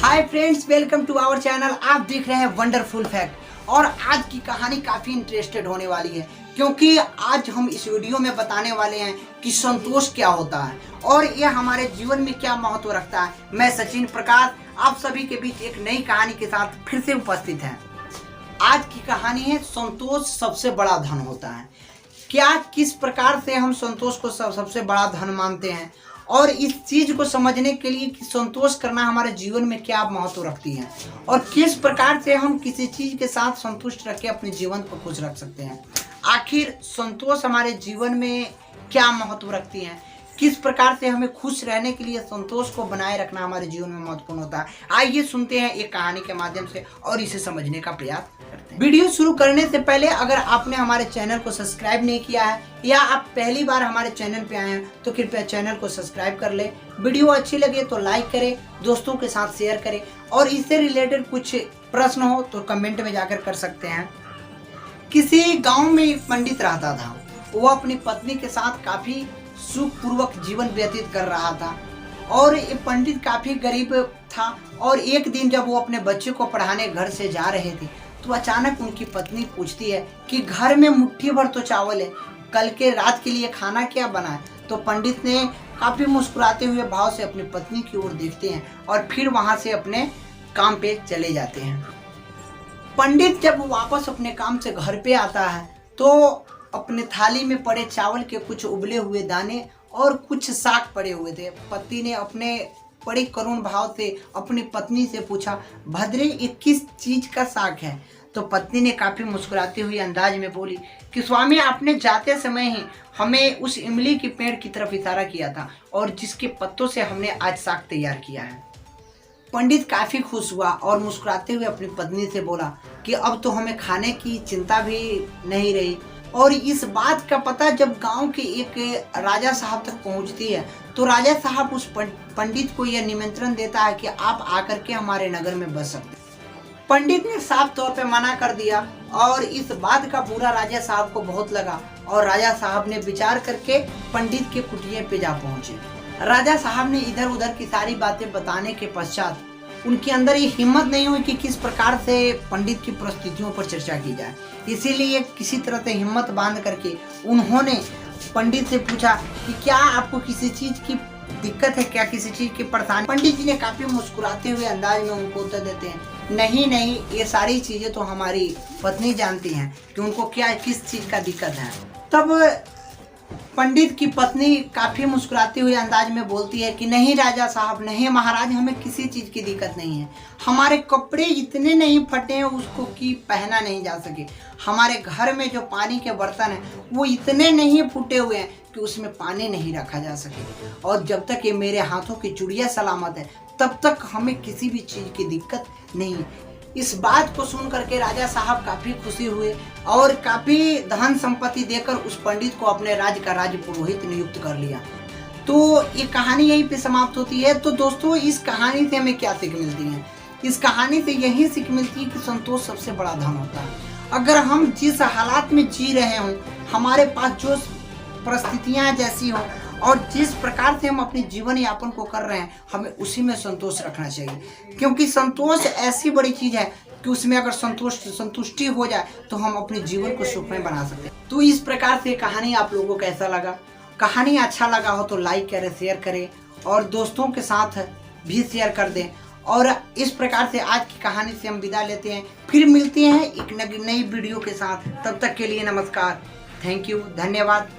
Hi friends, welcome to our channel. आप देख रहे हैं वंडरफुल फैक्ट। और आज की कहानी काफ़ी इंटरेस्टेड होने वाली है, क्योंकि आज हम इस वीडियो में बताने वाले हैं कि संतोष क्या होता है और यह हमारे जीवन में क्या महत्व रखता है। मैं सचिन प्रकाश आप सभी के बीच एक नई कहानी के साथ फिर से उपस्थित हैं। आज की कहानी है संतोष सबसे बड़ा धन होता है। क्या किस प्रकार से हम संतोष को सबसे बड़ा धन मानते हैं और इस चीज को समझने के लिए कि संतोष करना हमारे जीवन में क्या महत्व रखती है और किस प्रकार से हम किसी चीज के साथ संतुष्ट रख के अपने जीवन को खुश रख सकते हैं। आखिर संतोष हमारे जीवन में क्या महत्व रखती है, किस प्रकार से हमें खुश रहने के लिए संतोष को बनाए रखना हमारे जीवन में महत्वपूर्ण होता है। आइए सुनते हैं एक कहानी के माध्यम से और इसे समझने का प्रयास करते हैं। वीडियो शुरू करने से पहले अगर आपने हमारे चैनल को सब्सक्राइब नहीं किया है या आप पहली बार हमारे चैनल पे आए हैं तो कृपया चैनल को सब्सक्राइब कर ले। वीडियो अच्छी लगे तो लाइक करें, दोस्तों के साथ शेयर करें और इससे रिलेटेड कुछ प्रश्न हो तो कमेंट में जाकर कर सकते हैं। किसी गाँव में एक पंडित रहता था। वो अपनी पत्नी के साथ काफी सुखपूर्वक जीवन व्यतीत कर रहा था और ये पंडित काफी गरीब था। और एक दिन जब वो अपने बच्चे को पढ़ाने घर से जा रहे थे तो अचानक उनकी पत्नी पूछती है कि घर में मुट्ठी भर तो चावल है, कल के रात के लिए खाना क्या बना है। तो पंडित ने काफी मुस्कुराते हुए भाव से अपनी पत्नी की ओर देखते हैं और फिर वहां से अपने काम पे चले जाते हैं। पंडित जब वापस अपने काम से घर पे आता है तो अपने थाली में पड़े चावल के कुछ उबले हुए दाने और कुछ साग पड़े हुए थे। पति ने अपने बड़े करुण भाव से अपनी पत्नी से पूछा, भद्रे ये किस चीज का साग है। तो पत्नी ने काफी मुस्कुराते हुए अंदाज में बोली कि स्वामी, आपने जाते समय ही हमें उस इमली के पेड़ की तरफ इशारा किया था और जिसके पत्तों से हमने आज साग तैयार किया है। पंडित काफी खुश हुआ और मुस्कुराते हुए अपनी पत्नी से बोला कि अब तो हमें खाने की चिंता भी नहीं रही। और इस बात का पता जब गांव के एक राजा साहब तक पहुंचती है तो राजा साहब उस पंडित को यह निमंत्रण देता है कि आप आकर के हमारे नगर में बस सकते हैं। पंडित ने साफ तौर पे मना कर दिया और इस बात का पूरा राजा साहब को बहुत लगा और राजा साहब ने विचार करके पंडित के कुटिया पे जा पहुंचे। राजा साहब ने इधर उधर की सारी बातें बताने के पश्चात उनके अंदर ये हिम्मत नहीं हुई कि किस प्रकार से पंडित की परिस्थितियों पर चर्चा की जाए। इसीलिए किसी तरह से हिम्मत बांध करके उन्होंने पंडित से पूछा कि क्या आपको किसी चीज की दिक्कत है, क्या किसी चीज की परेशानी। पंडित जी ने काफी मुस्कुराते हुए अंदाज में उनको उत्तर देते हैं, नहीं नहीं, ये सारी चीजें तो हमारी पत्नी जानती हैं कि उनको क्या किस चीज का दिक्कत है। तब पंडित की पत्नी काफी मुस्कुराते हुए अंदाज में बोलती है कि नहीं राजा साहब, नहीं महाराज, हमें किसी चीज की दिक्कत नहीं है। हमारे कपड़े इतने नहीं फटे हैं उसको कि पहना नहीं जा सके। हमारे घर में जो पानी के बर्तन हैं वो इतने नहीं फूटे हुए हैं कि उसमें पानी नहीं रखा जा सके। और जब तक ये मेरे हाथों की चूड़ियां सलामत है तब तक हमें किसी भी चीज की दिक्कत नहीं है। इस बात को सुन करके राजा साहब काफी खुशी हुए और काफी धन संपत्ति देकर उस पंडित को अपने राज्य का राज पुरोहित नियुक्त कर लिया। तो ये कहानी यहीं पे समाप्त होती है। तो दोस्तों, इस कहानी से हमें क्या सीख मिलती है? इस कहानी से यही सीख मिलती है कि संतोष सबसे बड़ा धन होता है। अगर हम जिस हालात में जी रहे हों, हमारे पास जो परिस्थितियां जैसी हों और जिस प्रकार से हम अपने जीवन यापन को कर रहे हैं, हमें उसी में संतोष रखना चाहिए। क्योंकि संतोष ऐसी बड़ी चीज है कि उसमें अगर संतुष्टि हो जाए तो हम अपने जीवन को सुखमय बना सकते हैं। तो इस प्रकार से कहानी आप लोगों को कैसा लगा? कहानी अच्छा लगा हो तो लाइक करें, शेयर करें और दोस्तों के साथ भी शेयर कर दें। और इस प्रकार से आज की कहानी से हम विदा लेते हैं। फिर मिलते हैं एक नई वीडियो के साथ। तब तक के लिए नमस्कार, थैंक यू, धन्यवाद।